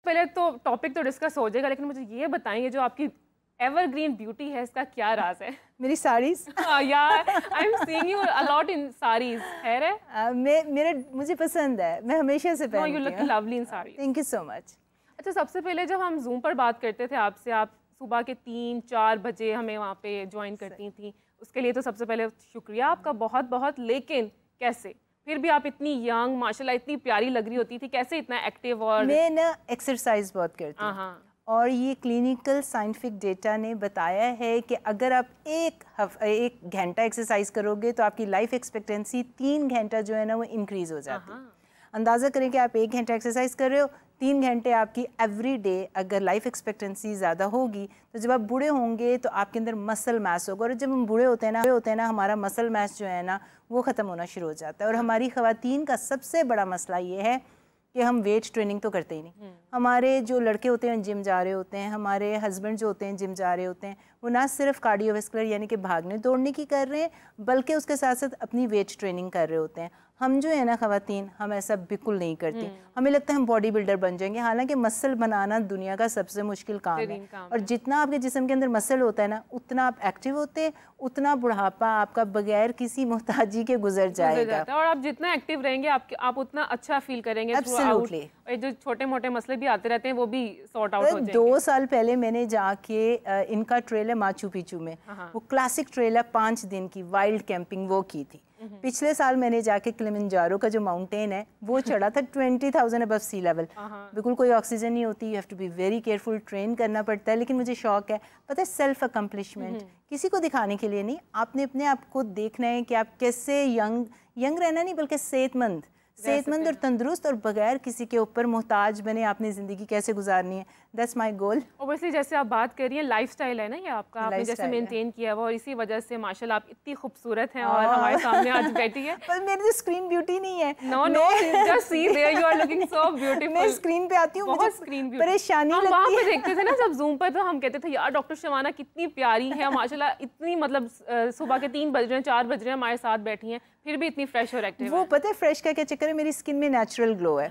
पहले तो टॉपिक तो डिस्कस हो जाएगा, लेकिन मुझे ये बताएंगे जो आपकी एवरग्रीन ब्यूटी है, इसका क्या राज है? मेरी साड़ीज। यार I am seeing you a lot in saris. है मुझे पसंद है, मैं हमेशा से पहनती हूं। You look lovely in sari. Thank you so much. अच्छा, सबसे पहले जब हम जूम पर बात करते थे आपसे, आप सुबह के 3-4 बजे हमें वहाँ पे ज्वाइन करती थी, उसके लिए तो सबसे पहले शुक्रिया आपका बहुत बहुत। लेकिन कैसे फिर भी आप इतनी यंग, माशाल्लाह इतनी प्यारी लग रही होती थी, कैसे इतना एक्टिव? और मैं ना एक्सरसाइज बहुत करती हूँ, और ये क्लिनिकल साइंटिफिक डेटा ने बताया है कि अगर आप एक घंटा एक्सरसाइज करोगे तो आपकी लाइफ एक्सपेक्टेंसी 3 घंटा जो है ना वो इंक्रीज हो जाती है। अंदाज़ा करें कि आप 1 घंटा एक्सरसाइज कर रहे हो, 3 घंटे आपकी एवरी डे अगर लाइफ एक्सपेक्टेंसी ज़्यादा होगी तो जब आप बूढ़े होंगे तो आपके अंदर मसल मास होगा, और जब हम बूढ़े होते हैं ना हमारा मसल मास जो है ना वो ख़त्म होना शुरू हो जाता है। और हमारी ख़वातीन का सबसे बड़ा मसला ये है कि हम वेट ट्रेनिंग तो करते ही नहीं। हमारे जो लड़के होते हैं जिम जा रहे होते हैं, हमारे हस्बैंड जो होते हैं जिम जा रहे होते हैं, वो ना सिर्फ कार्डियोवैस्कुलर यानी कि भागने दौड़ने की कर रहे हैं, बल्कि उसके साथ साथ अपनी वेट ट्रेनिंग कर रहे होते हैं। हम जो है ना ख़वातीन, हम ऐसा बिल्कुल नहीं करती। हमें लगता है हम बॉडी बिल्डर बन जाएंगे, हालांकि मसल बनाना दुनिया का सबसे मुश्किल काम है। और जितना आपके जिस्म के अंदर मसल होता है ना, उतना आप एक्टिव होते हैं, उतना बुढ़ापा आपका बगैर किसी मोहताजी के गुजर जाएगा। और आप जितना एक्टिव रहेंगे आप उतना अच्छा फील करेंगे। एब्सोल्युटली। जो छोटे मोटे मसले भी आते रहते हैं वो भी सॉर्ट आउट हो जाएंगे। 2 साल पहले मैंने जाके इनका ट्रेल है माचू पिचू में, वो क्लासिक ट्रेल है 5 दिन की वाइल्ड कैंपिंग वो की थी। पिछले साल मैंने जाके किलिमंजारो का जो माउंटेन है वो चढ़ा था 20,000 अबव सी लेवल। बिल्कुल कोई ऑक्सीजन नहीं होती, you have to be very careful, train करना पड़ता है। लेकिन मुझे शौक है, पता है, सेल्फ अकम्पलिशमेंट, किसी को दिखाने के लिए नहीं, आपने अपने आप को देखना है कि आप कैसे यंग रहना नहीं बल्कि सेहतमंद और तंदुरुस्त और बगैर किसी के ऊपर मोहताज बने आपने ज़िंदगी कैसे गुजारनी है। That's my goal. ऑब्वियसली जैसे आप बात कर रही हैं, लाइफस्टाइल है ना ये आपका, आपने जैसे मेंटेन किया हुआ, और इसी वजह से माशाल्लाह आप इतनी खूबसूरत हैं और हमारे सामने आज बैठी है। पर मेरी स्क्रीन ब्यूटी नहीं है। No just see there you are looking so beautiful. मैं स्क्रीन पे आती हूँ, मुझे स्क्रीन परेशानी लगती है। वहाँ पे देखते थे ना जब जूम पर, तो हम कहते थे यार डॉक्टर शबाना कितनी प्यारी है माशाल्लाह, इतनी मतलब सुबह के 3 बज रहे हैं 4 बज रहे हैं हमारे साथ बैठी हैं, फिर भी इतनी फ्रेश और एक्टिव। वो पता है फ्रेश का क्या चक्कर है, मेरी स्किन में नेचुरल ग्लो है।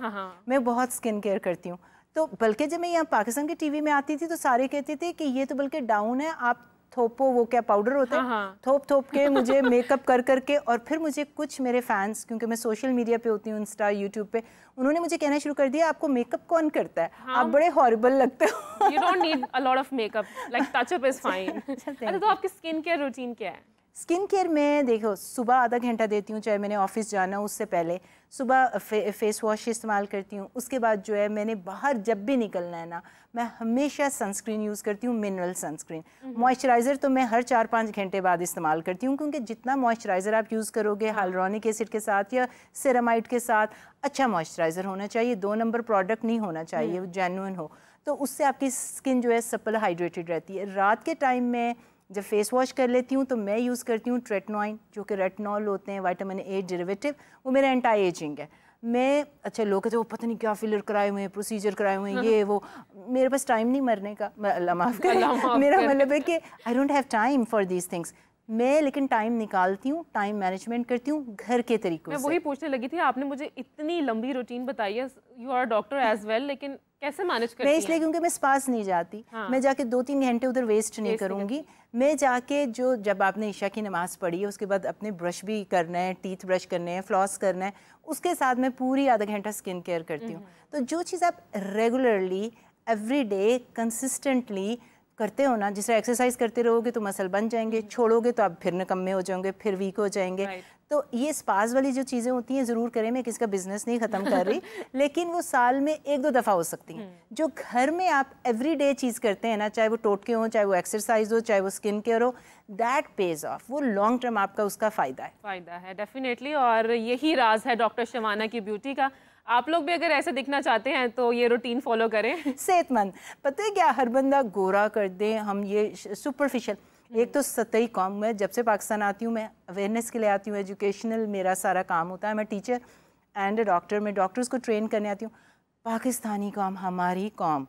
मैं बहुत स्किन केयर करती हूँ। तो बल्कि जब मैं यहाँ पाकिस्तान के टीवी में आती थी तो सारे कहते थे कि ये तो बल्कि डाउन है, आप थोपो, वो क्या पाउडर होता है, थोप के मुझे मेकअप कर करके। और फिर मुझे कुछ मेरे फैंस, क्योंकि मैं सोशल मीडिया पे होती हूँ, इंस्टा यूट्यूब पे, उन्होंने मुझे कहना शुरू कर दिया आपको मेकअप कौन करता है, आप बड़े हॉरिबल लगते हो। You don't need a lot of makeup, like touch-up is fine. अच्छा, तो आपकी स्किन केयर रूटीन क्या है? स्किन केयर में देखो, सुबह आधा घंटा देती हूँ, चाहे मैंने ऑफिस जाना उससे पहले सुबह फेस वॉश इस्तेमाल करती हूँ। उसके बाद जो है मैंने बाहर जब भी निकलना है ना, मैं हमेशा सनस्क्रीन यूज़ करती हूँ, मिनरल सनस्क्रीन। मॉइस्चराइज़र तो मैं हर 4-5 घंटे बाद इस्तेमाल करती हूँ, क्योंकि जितना मॉइस्चराइज़र आप यूज़ करोगे हाइलुरोनिक एसिड के साथ या सेरामाइड के साथ, अच्छा मॉइस्चराइज़र होना चाहिए, 2 नंबर प्रोडक्ट नहीं होना चाहिए, जेन्युइन हो, तो उससे आपकी स्किन जो है सप्पल हाइड्रेटेड रहती है। रात के टाइम में जब फेस वॉश कर लेती हूँ तो मैं यूज़ करती हूँ ट्रेटनॉइन, जो कि रेटिनॉल होते हैं, विटामिन ए डेरिवेटिव, वो मेरा एंटी एजिंग है। मैं अच्छा लोग कहते हैं वो पता नहीं क्या फिलर कराए हुए हैं, प्रोसीजर कराए हुए हैं, ये वो, मेरे पास टाइम नहीं मरने का, अल्लाह माफ़ करे, मेरा मतलब है कि I don't have time for these things. मैं लेकिन टाइम निकालती हूँ, टाइम मैनेजमेंट करती हूँ घर के तरीकों से। मैं वही पूछने लगी थी, आपने मुझे इतनी लंबी रूटीन बताई है, you are doctor as well, लेकिन कैसे मैनेज करती हैं? मैं इसलिए क्योंकि मैं स्पास नहीं जाती। मैं जाके 2-3 घंटे उधर वेस्ट नहीं करूँगी। मैं जाके जब आपने ईशा की नमाज पढ़ी है उसके बाद अपने ब्रश भी करना है, टीथ ब्रश करने हैं, फ्लॉस करना है, उसके साथ मैं पूरी आधा घंटा स्किन केयर करती हूँ। तो जो चीज़ आप रेगुलरली एवरी डे कंसिस्टेंटली करते हो ना, जिस तरह एक्सरसाइज करते रहोगे तो मसल बन जाएंगे, छोड़ोगे तो आप फिर निकम्मे हो जाओगे, फिर वीक हो जाएंगे। तो ये स्पास वाली जो चीज़ें होती हैं ज़रूर करें, मैं किसी का बिजनेस नहीं ख़त्म कर रही लेकिन वो साल में 1-2 दफ़ा हो सकती हैं। जो घर में आप एवरी डे चीज़ करते हैं ना, चाहे वो टोटके हो, चाहे वो एक्सरसाइज हो, चाहे वो स्किन केयर हो, दैट पेज ऑफ, वो लॉन्ग टर्म आपका उसका फ़ायदा है डेफिनेटली। और यही राज है डॉक्टर शबाना की ब्यूटी का। आप लोग भी अगर ऐसे दिखना चाहते हैं तो ये रूटीन फॉलो करें। सेहतमंद, पता है क्या, हर बंदा गोरा कर दें, हम ये सुपरफिशियल, एक तो सतही कॉम। मैं जब से पाकिस्तान आती हूँ मैं अवेयरनेस के लिए आती हूँ, एजुकेशनल मेरा सारा काम होता है, मैं टीचर एंड डॉक्टर, मैं डॉक्टर्स को ट्रेन करने आती हूँ। पाकिस्तानी कौम, हमारी कौम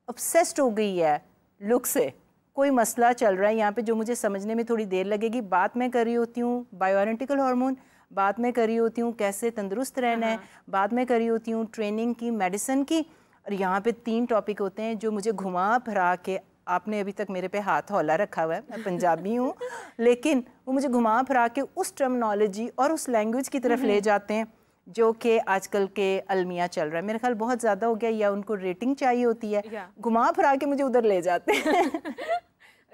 ऑब्सेस्ड हो गई है लुक से। कोई मसला चल रहा है यहाँ पे जो मुझे समझने में थोड़ी देर लगेगी, बात मैं कर रही होती हूँ बायोआइडेंटिकल हार्मोन, बात मैं कर रही होती हूँ कैसे तंदुरुस्त रहना है, बात मैं कर रही होती हूँ ट्रेनिंग की, मेडिसिन की, और यहाँ पे 3 टॉपिक होते हैं जो मुझे घुमा फिरा के, आपने अभी तक मेरे पे हाथ हौला रखा हुआ है, मैं पंजाबी हूँ, लेकिन वो मुझे घुमा फिरा के उस टर्मिनोलॉजी और उस लैंग्वेज की तरफ ले जाते हैं जो कि आजकल के अलमिया चल रहा है। मेरे ख्याल बहुत ज़्यादा हो गया, या उनको रेटिंग चाहिए होती है, घुमा फिरा के मुझे उधर ले जाते हैं।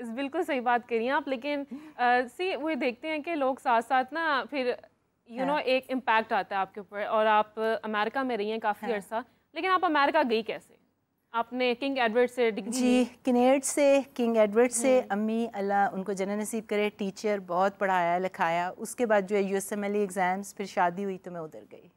बिल्कुल सही बात करिए आप, लेकिन सी वो देखते हैं कि लोग साथ साथ ना फिर एक इम्पैक्ट आता है आपके ऊपर, और आप अमेरिका में रही हैं काफ़ी अर्सा, लेकिन आप अमेरिका गई कैसे? आपने किंग एडवर्ड से डिग्री? जी, किंग एडवर्ड से अम्मी अल्लाह उनको जन्नत नसीब करे, टीचर, बहुत पढ़ाया लिखाया। उसके बाद जो है USMLE एग्ज़ाम्स, फिर शादी हुई तो मैं उधर गई।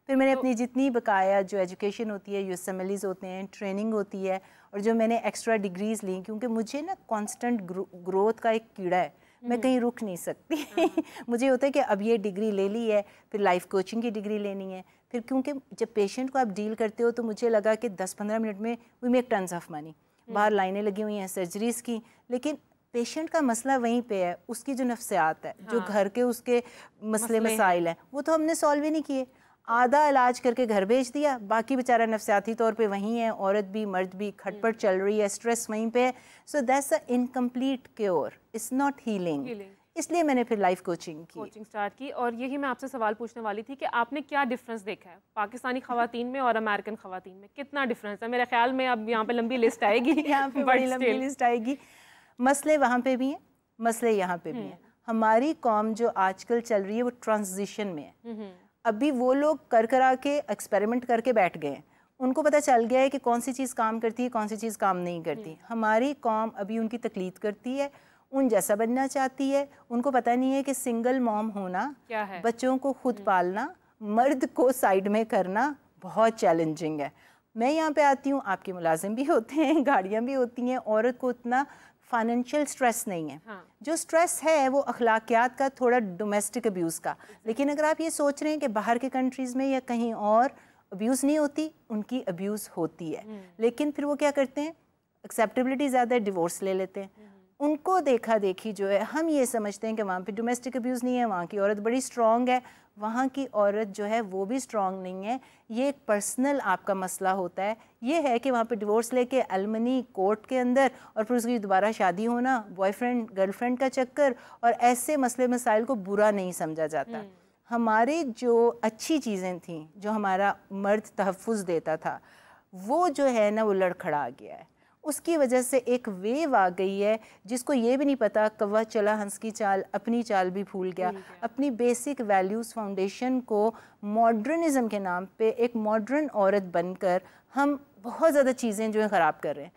फिर मैंने अपनी जितनी बकाया जो एजुकेशन होती है, USMLEs होते हैं, ट्रेनिंग होती है, और जो मैंने एक्स्ट्रा डिग्रीज़ ली, क्योंकि मुझे ना कॉन्स्टेंट ग्रोथ का एक कीड़ा है, मैं कहीं रुक नहीं सकती। मुझे होता है कि अब ये डिग्री ले ली है, फिर लाइफ कोचिंग की डिग्री लेनी है, फिर क्योंकि जब पेशेंट को आप डील करते हो तो मुझे लगा कि 10-15 मिनट में we make tons of money. बाहर लाइनें लगी हुई हैं सर्जरीज़ की, लेकिन पेशेंट का मसला वहीं पे है, उसकी जो नफ्सियात है, जो घर के उसके मसले मसाइल हैं, वो तो हमने सॉल्व ही नहीं किए। आधा इलाज करके घर भेज दिया, बाकी बेचारा नफ्सियाती तौर पे वहीं है, औरत भी मर्द भी खटपट चल रही है, स्ट्रेस वहीं पे है। So that's a incomplete cure, it's not healing. इसलिए मैंने फिर लाइफ कोचिंग स्टार्ट की। और यही मैं आपसे सवाल पूछने वाली थी कि आपने क्या डिफरेंस देखा है पाकिस्तानी खवातीन में और अमेरिकन खवातीन में? कितना डिफरेंस है? मेरे ख्याल में अब यहाँ पे लंबी लिस्ट आएगी। यहाँ पे बड़ी लंबी लिस्ट आएगी। मसले वहाँ पे भी हैं, मसले यहाँ पे भी हैं। हमारी कौम जो आजकल चल रही है वो ट्रांजिशन में है। अभी वो लोग कर करा के एक्सपेरिमेंट करके बैठ गए हैं, उनको पता चल गया है कि कौन सी चीज़ काम करती है, कौन सी चीज़ काम नहीं करती। हमारी कौम अभी उनकी तकलीद करती है, उन जैसा बनना चाहती है। उनको पता नहीं है कि सिंगल मॉम होना क्या है, बच्चों को खुद पालना, मर्द को साइड में करना बहुत चैलेंजिंग है। मैं यहाँ पे आती हूँ, आपके मुलाजिम भी होते हैं, गाड़ियाँ भी होती हैं, औरत को उतना फाइनेंशियल स्ट्रेस नहीं है। जो स्ट्रेस है वो अखलाकियात का, थोड़ा डोमेस्टिक अब्यूज़ का। लेकिन अगर आप ये सोच रहे हैं कि बाहर के कंट्रीज़ में या कहीं और अब्यूज़ नहीं होती, उनकी अब्यूज़ होती है। लेकिन फिर वो क्या करते हैं, एक्सेप्टेबिलिटी ज़्यादा है, डिवोर्स ले लेते हैं। उनको देखा देखी जो है, हम ये समझते हैं कि वहाँ पे डोमेस्टिक अब्यूज़ नहीं है, वहाँ की औरत बड़ी स्ट्रॉन्ग है। वहाँ की औरत जो है वो भी स्ट्रॉन्ग नहीं है। ये एक पर्सनल आपका मसला होता है। ये है कि वहाँ पे डिवोर्स लेके अलमनी कोर्ट के अंदर, और फिर उसकी दोबारा शादी होना, बॉयफ्रेंड गर्लफ्रेंड का चक्कर, और ऐसे मसले मसाइल को बुरा नहीं समझा जाता। हमारे जो अच्छी चीज़ें थीं, जो हमारा मर्द तहफ़्फ़ुज़ देता था, वो जो है ना वो लड़खड़ा गया है। उसकी वजह से एक वेव आ गई है जिसको ये भी नहीं पता, कौवा चला हंस की चाल, अपनी चाल भी भूल गया। अपनी बेसिक वैल्यूज़ फाउंडेशन को मॉडर्निज़म के नाम पे एक मॉडर्न औरत बनकर हम बहुत ज़्यादा चीज़ें जो है ख़राब कर रहे हैं।